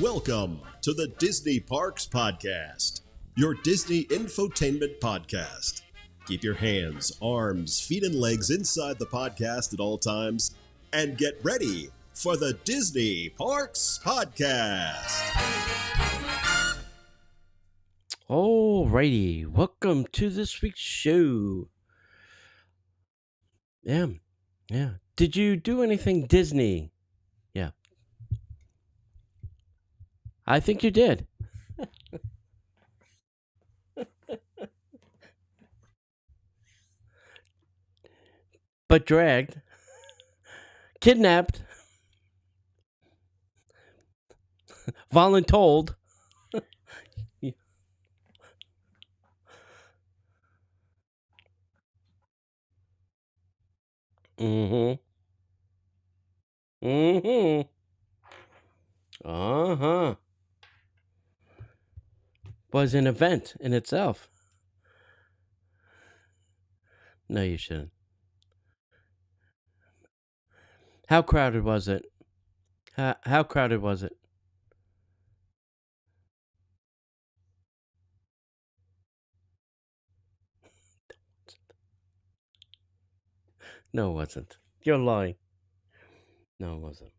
Welcome to the Disney Parks Podcast, your Disney infotainment podcast. Keep your hands, arms, feet, and legs inside the podcast at all times and get ready for the Disney Parks Podcast. Alrighty, welcome to this week's show. Yeah. Did you do anything Disney? Yeah. I think you did. But dragged, kidnapped, voluntold. Mm-hmm. Mm-hmm. Uh-huh. Was an event in itself. No, you shouldn't. How crowded was it? How crowded was it? No, it wasn't. You're lying. No, it wasn't.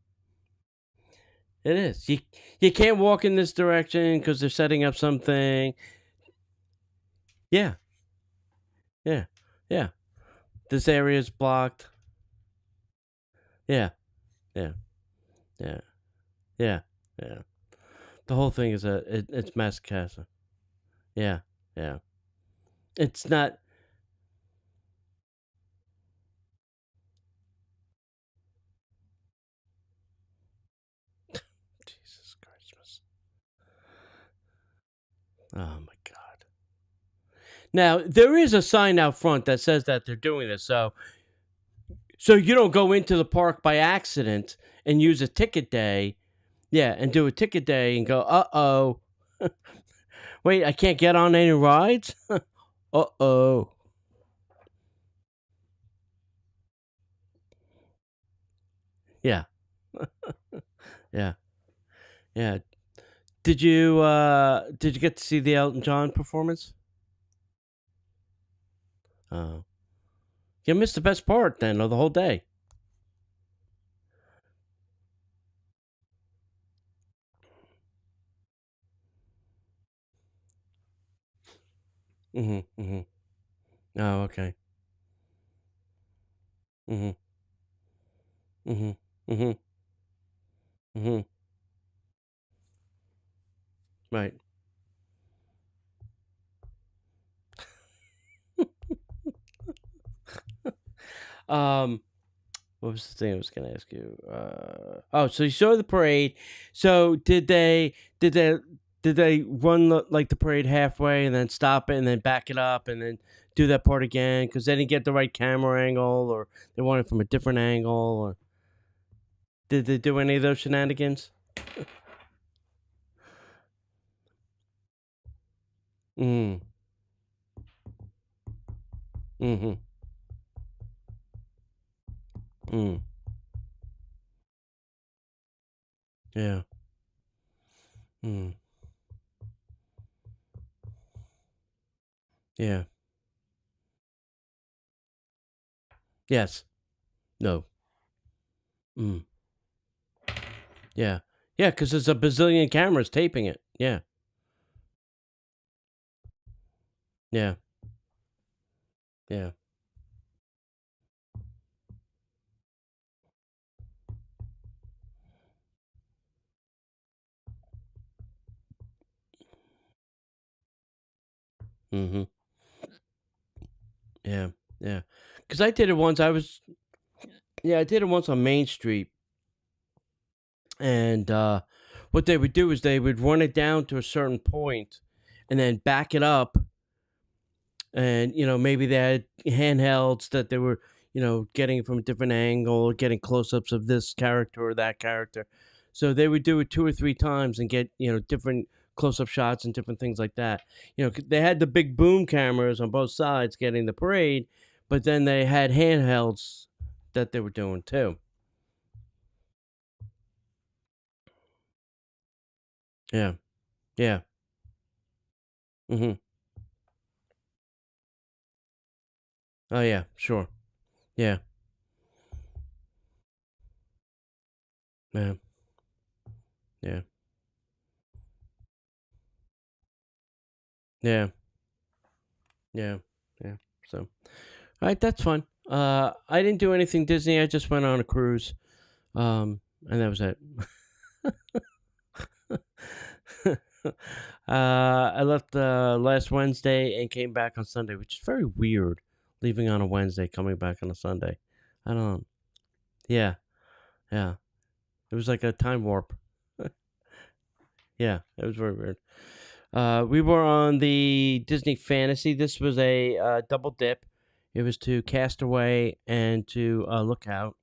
It is. You can't walk in this direction because they're setting up something. Yeah, yeah, yeah. This area is blocked. Yeah, yeah, yeah, yeah, yeah. The whole thing is it's mass casting. Yeah, yeah. It's not. Jesus Christmas. Oh my God. Now there is a sign out front that says that they're doing this, so you don't go into the park by accident and use a ticket day. Yeah, and do a ticket day and go, uh-oh. Wait, I can't get on any rides? Uh-oh. Yeah. Yeah. Yeah. Did you get to see the Elton John performance? Oh. You missed the best part then of the whole day. Mhm. Mhm. Oh, okay. Mhm. Mhm. Mhm. Mhm. Right. Um what was the thing I was going to ask you? So you saw the parade. So did they did they run like the parade halfway and then stop it and then back it up and then do that part again because they didn't get the right camera angle or they wanted it from a different angle or did they do any of those shenanigans? Mm. Mhm. Mm. Yeah. Mm. Yeah. Yes. No. Mm. Yeah. Yeah, because there's a bazillion cameras taping it. Yeah. Yeah. Yeah. Mhm. Yeah. Yeah. Because I did it once. I did it once on Main Street, and what they would do is they would run it down to a certain point, and then back it up, and maybe they had handhelds that they were getting from a different angle, getting close-ups of this character or that character. So they would do it two or three times and get different close-up shots and different things like that. 'Cause they had the big boom cameras on both sides getting the parade, but then they had handhelds that they were doing too. Yeah. Yeah. Mhm. Oh, yeah. Sure. Yeah. Yeah. Yeah. Yeah. Yeah. Yeah. So, alright, that's fun. I didn't do anything Disney, I just went on a cruise, and that was it. I left, last Wednesday and came back on Sunday, which is very weird, leaving on a Wednesday, coming back on a Sunday. I don't Yeah, yeah. It was like a time warp. Yeah, it was very weird. We were on the Disney Fantasy. This was a, double dip. It was to Castaway and to, Lookout.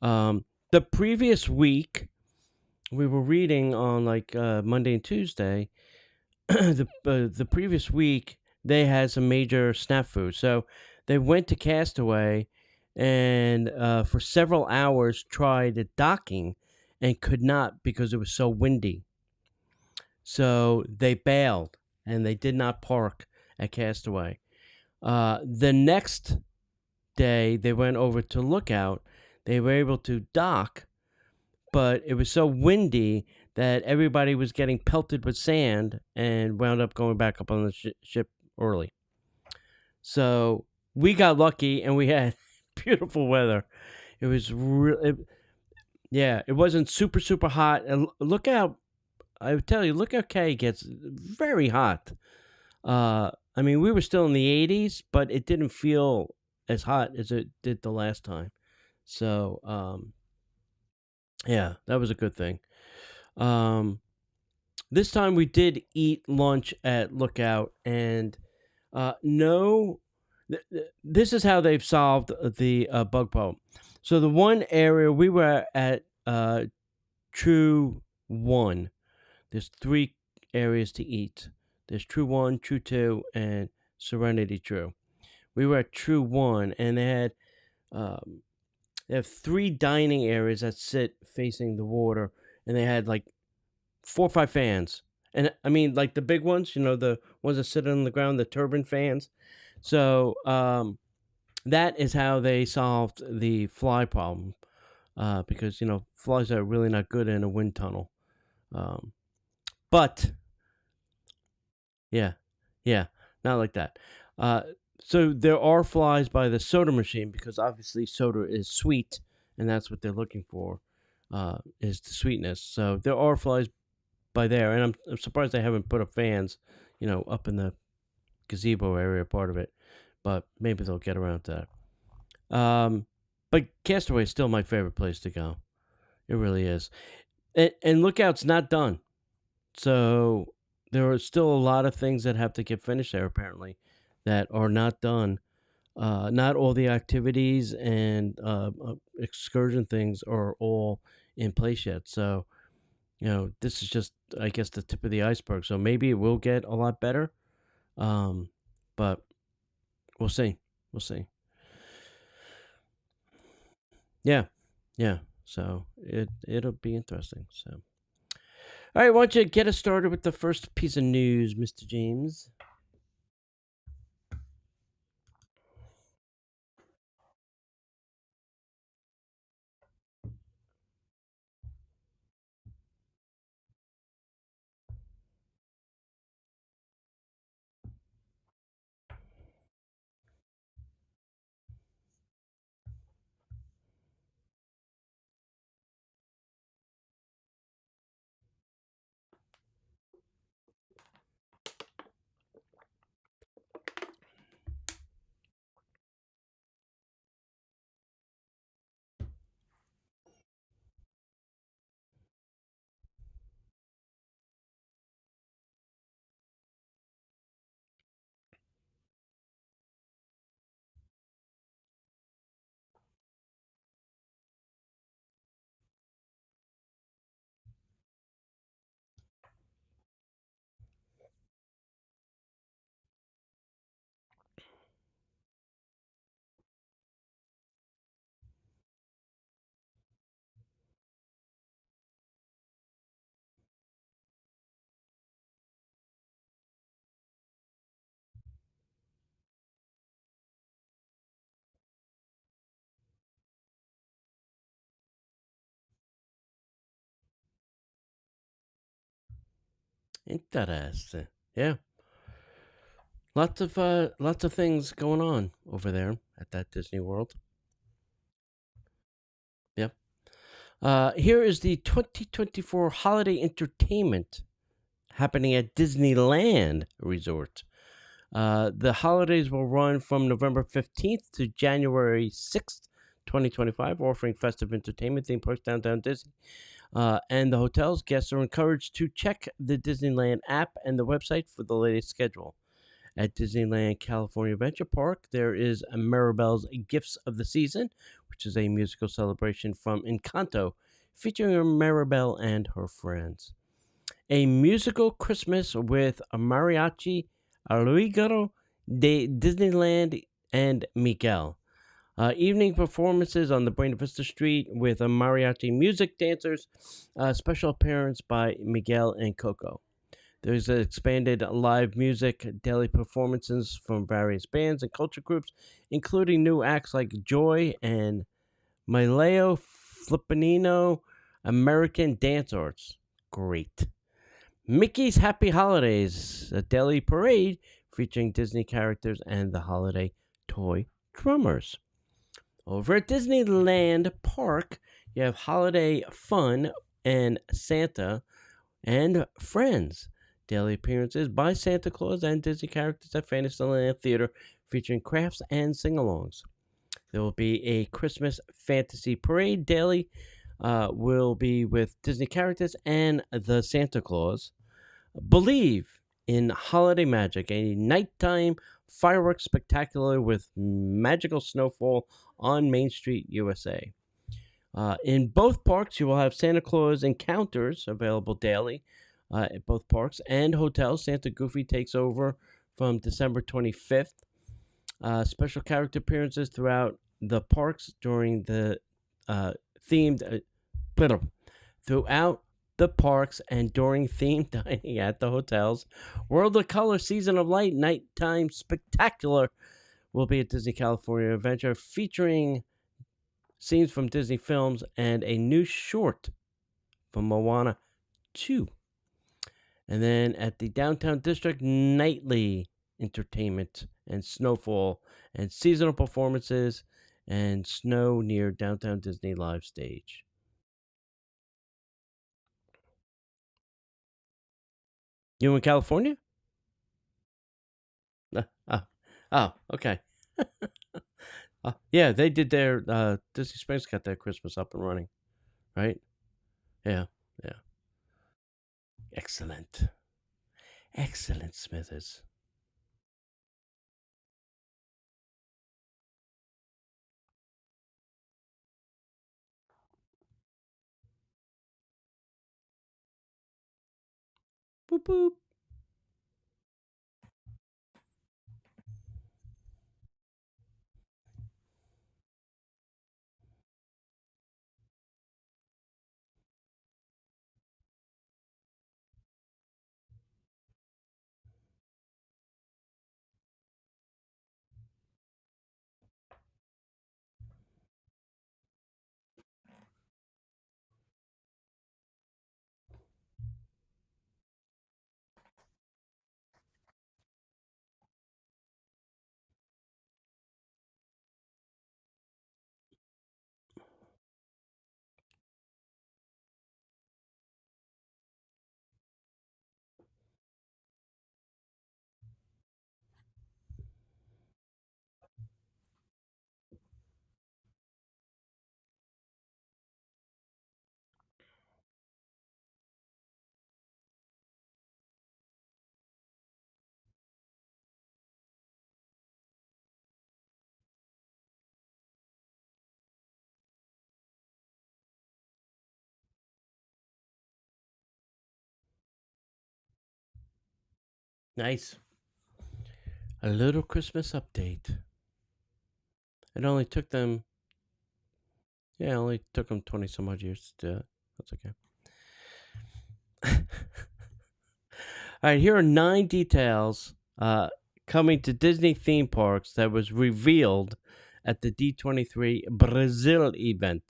The previous week, we were reading on, like, Monday and Tuesday. The previous week, they had some major snafu. So, they went to Castaway and, for several hours, tried docking and could not because it was so windy. So, they bailed, and they did not park at Castaway. The next day, they went over to Lookout. They were able to dock, but it was so windy that everybody was getting pelted with sand and wound up going back up on the ship early. So we got lucky and we had beautiful weather. It was yeah, it wasn't super super hot. And look out, I would tell you, look how K gets very hot. I mean, we were still in the 80s, but it didn't feel as hot as it did the last time. So, yeah, that was a good thing. Um, this time we did eat lunch at Lookout, and no, this is how they've solved the bug problem. So the one area we were at, True One. There's three areas to eat. There's True One, True Two, and Serenity True. We were at True One, and um, they have three dining areas that sit facing the water, and they had like 4 or 5 fans. And I mean, like the big ones, the ones that sit on the ground, the turbine fans. So that is how they solved the fly problem, because flies are really not good in a wind tunnel. Um, but yeah, yeah, not like that. Uh, so there are flies by the soda machine because obviously soda is sweet, and that's what they're looking for, is the sweetness. So there are flies by there, and I'm surprised they haven't put up fans, up in the gazebo area part of it, but maybe they'll get around to that. But Castaway is still my favorite place to go. It really is, and Lookout's not done, so there are still a lot of things that have to get finished there apparently, that are not done. Not all the activities and excursion things are all in place yet. So this is just, I guess, the tip of the iceberg. So maybe it will get a lot better. Um, but we'll see. We'll see. Yeah, yeah. So it'll be interesting. So, all right, why don't you get us started with the first piece of news, Mr. James? Interesting. Yeah, lots of things going on over there at that Disney World. Yeah. Here is the 2024 holiday entertainment happening at Disneyland Resort. The holidays will run from November 15th to January 6th, 2025, offering festive entertainment theme parks downtown Disney. And the hotels, guests are encouraged to check the Disneyland app and the website for the latest schedule. At Disneyland California Adventure Park, there is Mirabelle's Gifts of the Season, which is a musical celebration from Encanto featuring Mirabelle and her friends. A musical Christmas with a mariachi, Allegro de Disneyland, and Miguel. Evening performances on the Buena Vista Street with a mariachi music dancers. Special appearance by Miguel and Coco. There's expanded live music, daily performances from various bands and culture groups, including new acts like Joy and Mileo Flippinino American Dance Arts. Great. Mickey's Happy Holidays, a daily parade featuring Disney characters and the holiday toy drummers. Over at Disneyland Park, you have holiday fun and Santa and Friends. Daily appearances by Santa Claus and Disney characters at Fantasyland Theater featuring crafts and sing-alongs. There will be a Christmas fantasy parade daily. Will be with Disney characters and the Santa Claus. Believe in Holiday Magic, a nighttime fireworks spectacular with magical snowfall on Main Street, USA. In both parks, you will have Santa Claus encounters available daily at both parks and hotels. Santa Goofy takes over from December 25th. Special character appearances throughout the parks during the themed throughout the parks and during themed dining at the hotels. World of Color Season of Light Nighttime Spectacular will be at Disney California Adventure featuring scenes from Disney films and a new short from Moana 2. And then at the Downtown District, nightly entertainment and snowfall and seasonal performances and snow near Downtown Disney Live Stage. You in California? Oh, oh, okay. Yeah, they did their Disney Springs got their Christmas up and running, right? Yeah, yeah. Excellent, excellent, Smithers. Boop boop. Nice. A little Christmas update. It only took them, yeah, it only took them 20 some odd years to do it. That's okay. All right, here are 9 details coming to Disney theme parks that was revealed at the D23 Brazil event.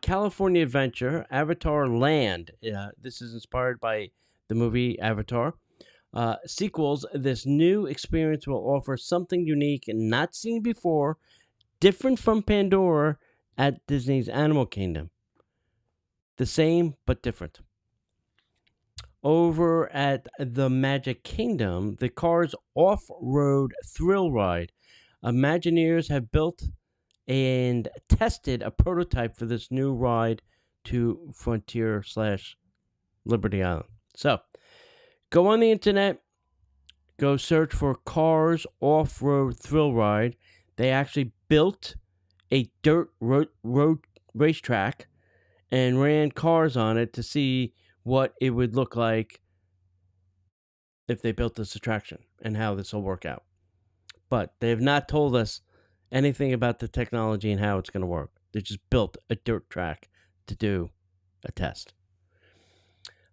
California Adventure, Avatar Land. This is inspired by the movie Avatar. Sequels, this new experience will offer something unique and not seen before, different from Pandora at Disney's Animal Kingdom. The same, but different. Over at the Magic Kingdom, the Cars off road thrill ride. Imagineers have built and tested a prototype for this new ride to Frontier slash Liberty Island. So go on the internet, go search for Cars Off Road Thrill Ride. They actually built a dirt road racetrack and ran cars on it to see what it would look like if they built this attraction and how this will work out. But they have not told us anything about the technology and how it's going to work. They just built a dirt track to do a test.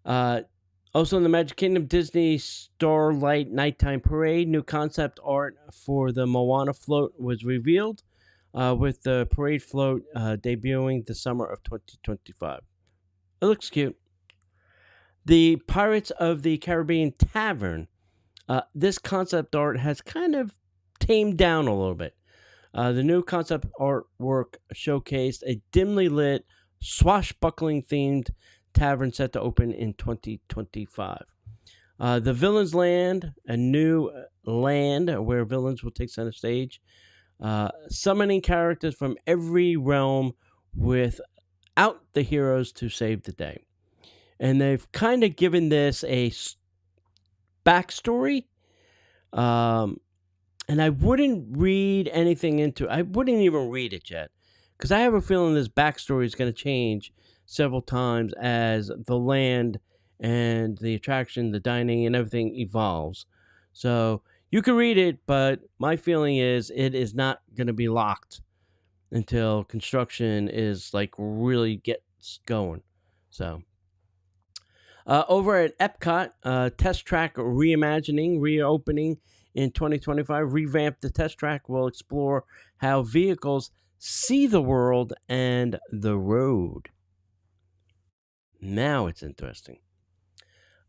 Also in the Magic Kingdom, Disney Starlight Nighttime Parade, new concept art for the Moana float was revealed, with the parade float debuting the summer of 2025. It looks cute. The Pirates of the Caribbean Tavern. This concept art has kind of tamed down a little bit. The new concept artwork showcased a dimly lit, swashbuckling themed tavern set to open in 2025. The Villains Land, a new land where villains will take center stage, summoning characters from every realm without the heroes to save the day. And they've kind of given this a backstory. And I wouldn't read anything into I wouldn't even read it yet. Because I have a feeling this backstory is going to change several times as the land and the attraction, the dining, and everything evolves. So you can read it, but my feeling is it is not going to be locked until construction is like really gets going. So over at Epcot, Test Track Reimagining, reopening in 2025. Revamp the Test Track will explore how vehicles see the world and the road. Now it's interesting.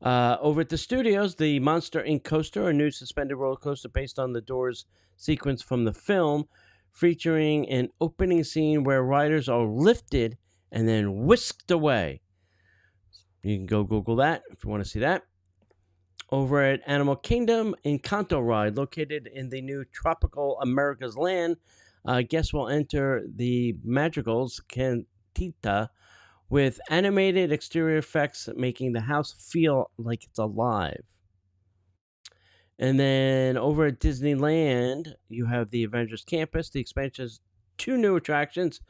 Over at the studios, the Monster Inc. coaster, a new suspended roller coaster based on the Doors sequence from the film, featuring an opening scene where riders are lifted and then whisked away. You can go Google that if you want to see that. Over at Animal Kingdom, Encanto Ride, located in the new Tropical America's Land, guests will enter the Madrigal's Cantita with animated exterior effects, making the house feel like it's alive. And then over at Disneyland, you have the Avengers Campus. The expansion has two new attractions: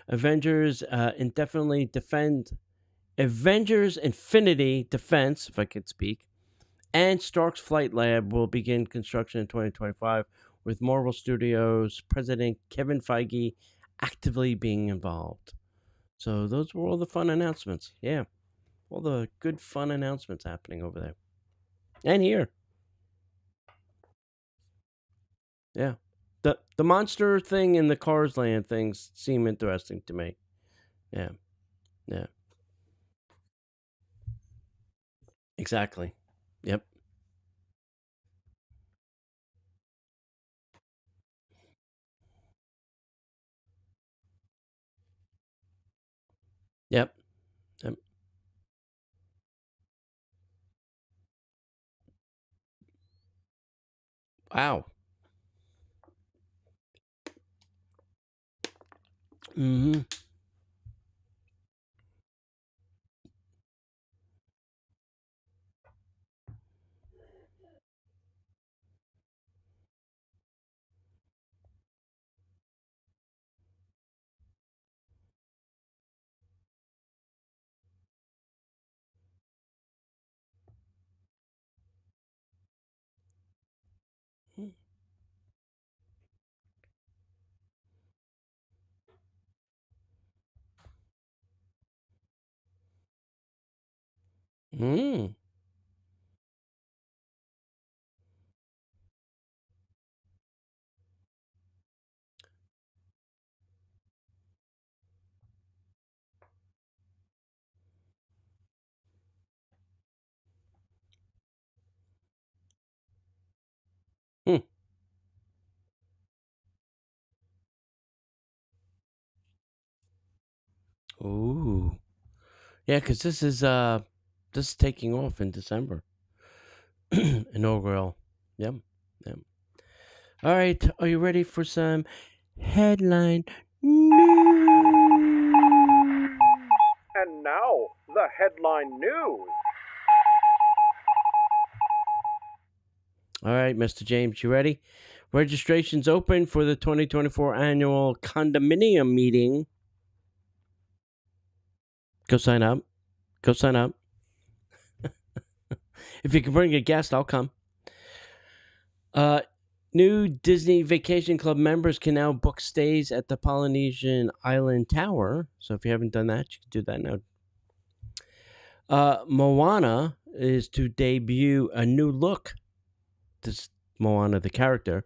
Avengers Infinity Defense, if I could speak, and Stark's Flight Lab will begin construction in 2025, with Marvel Studios president Kevin Feige actively being involved. So those were all the fun announcements. Yeah, all the good fun announcements happening over there. And here. Yeah. The monster thing and the Cars Land things seem interesting to me. Yeah. Yeah. Exactly. Yep. Yep. Yep. Wow. Mm-hmm. Mm. Ooh. Yeah, because this is taking off in December. Inaugural. Yep. Yep. All right. Are you ready for some headline news? And now, the headline news. All right, Mr. James, you ready? Registration's open for the 2024 annual condominium meeting. Go sign up. Go sign up. If you can bring a guest, I'll come. New Disney Vacation Club members can now book stays at the Polynesian Island Tower. So if you haven't done that, you can do that now. Moana is to debut a new look. This Moana, the character,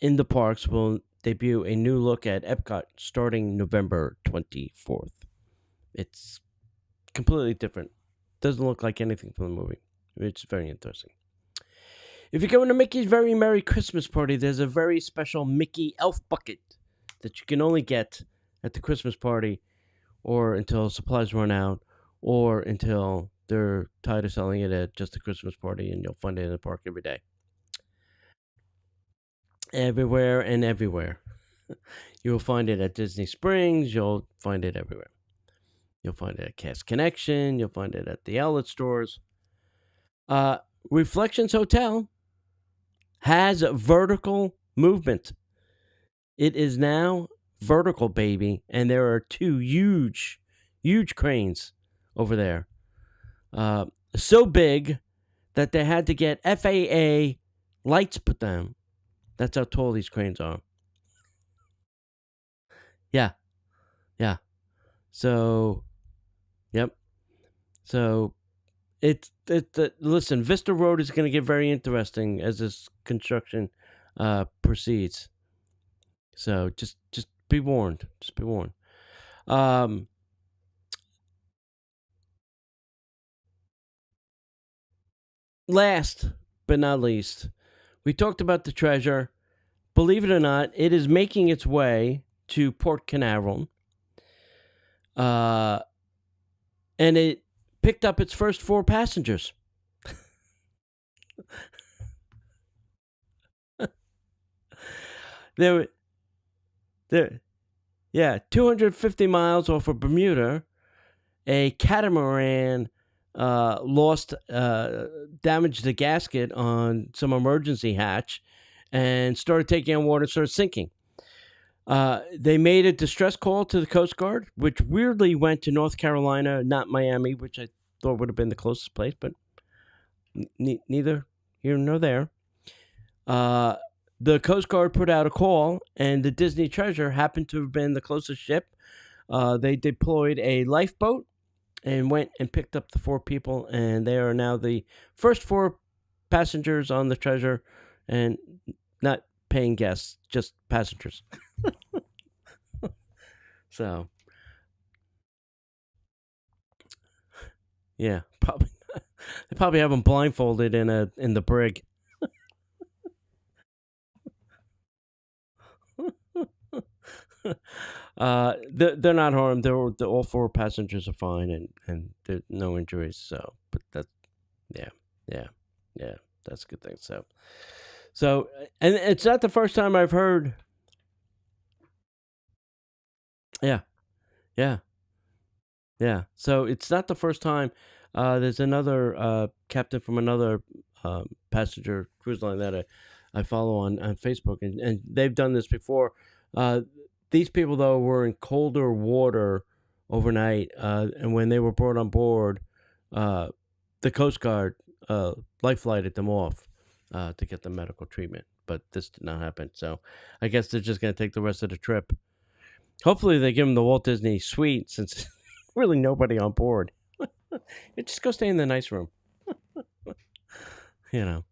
in the parks will debut a new look at Epcot starting November 24th. It's completely different. Doesn't look like anything from the movie. It's very interesting. If you're going to Mickey's Very Merry Christmas Party, there's a very special Mickey Elf bucket that you can only get at the Christmas party or until supplies run out or until they're tired of selling it at just the Christmas party, and you'll find it in the park every day. Everywhere and everywhere. You'll find it at Disney Springs. You'll find it everywhere. You'll find it at Cast Connection. You'll find it at the outlet stores. Reflections Hotel has vertical movement. It is now vertical, baby, and there are two huge cranes over there. So big that they had to get FAA lights put down. That's how tall these cranes are. Yeah. So, yep. So, listen, Vista Road is going to get very interesting as this construction proceeds. So, just be warned. Just be warned. Last but not least, we talked about the treasure. Believe it or not, it is making its way to Port Canaveral. And it picked up its first 4 passengers. There, 250 miles off of Bermuda, a catamaran damaged the gasket on some emergency hatch and started taking on water and started sinking. They made a distress call to the Coast Guard, which weirdly went to North Carolina, not Miami, which I thought would have been the closest place, but neither here nor there. The Coast Guard put out a call, and the Disney Treasure happened to have been the closest ship. They deployed a lifeboat and went and picked up the 4 people, and they are now the first 4 passengers on the Treasure, and not paying guests, just passengers. So, yeah, probably they probably have them blindfolded in the brig. They're not harmed. All 4 passengers are fine, and there no injuries. So, but that's yeah, that's a good thing. So, and it's not the first time I've heard. Yeah. So it's not the first time. There's another captain from another passenger cruise line that I follow on Facebook, and they've done this before. These people, though, were in colder water overnight, and when they were brought on board, the Coast Guard life flighted them off to get the medical treatment. But this did not happen. So I guess they're just going to take the rest of the trip. Hopefully they give them the Walt Disney suite, since really nobody on board. You just go stay in the nice room.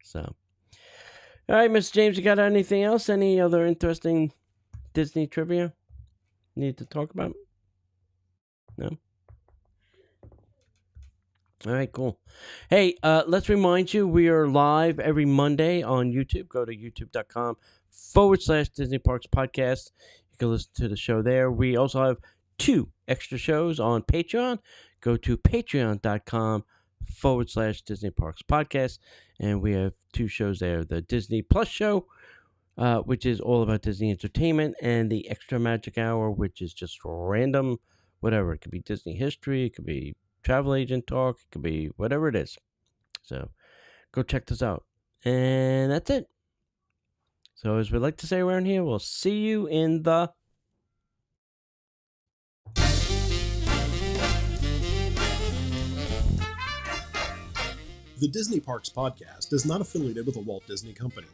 So. All right, Mr. James, you got anything else? Any other interesting Disney trivia need to talk about? No? All right, cool. Hey, let's remind you, we are live every Monday on YouTube. Go to youtube.com/Disney Parks Podcast. You can listen to the show there. We also have 2 extra shows on Patreon, go to patreon.com/Disney Parks Podcast. And we have 2 shows there, the Disney Plus show, which is all about Disney entertainment, and the Extra Magic Hour, which is just random, whatever. It could be Disney history, it could be travel agent talk, it could be whatever it is. So go check this out. And that's it. So as we like to say around here, we'll see you in the... The Disney Parks Podcast is not affiliated with the Walt Disney Company.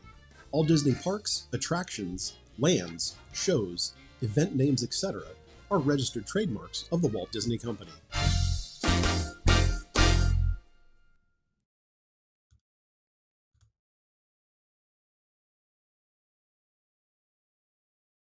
All Disney parks, attractions, lands, shows, event names, etc. are registered trademarks of the Walt Disney Company.